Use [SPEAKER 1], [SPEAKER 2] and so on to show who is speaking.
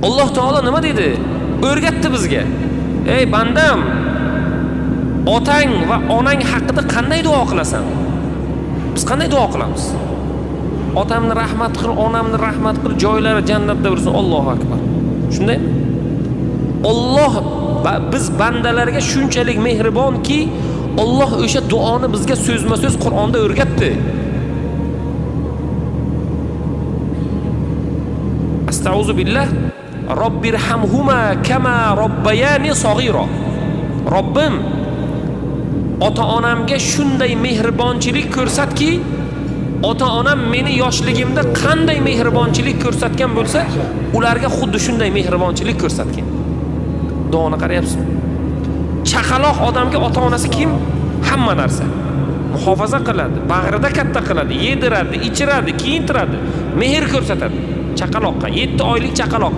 [SPEAKER 1] Alloh taolo nima dedi? O'rgatdi bizga. Ey bandam, otang va onang haqida qanday duo qilasan? Biz qanday duo qilamiz? Otamni rahmat qil, onamni rahmat qil, joylari jannatda bo'lsin. Allohu akbar. Shundaymi? Alloh biz bandalarga shunchalik mehribonki, Alloh o'sha duoni bizga so'zma-so'z Qur'onda o'rgatdi. Astauzu billah. Robbirhamhuma kama robbayani saghira. Robbim, ota-onamga shunday mehribonchilik ko'rsatki, ota-onam meni yoshligimda qanday mehribonchilik ko'rsatgan bo'lsa, ularga xuddi shunday mehribonchilik ko'rsatgan. Duoni qarayapsizmi? Chaqaloq odamga ota-onasi kim? Hamma narsa. Muhofaza qiladi, bag'rida katta qiladi, yediradi, ichiradi, kiyintiradi, mehr ko'rsatadi. Chaqaloqqa 7 oylik chaqaloq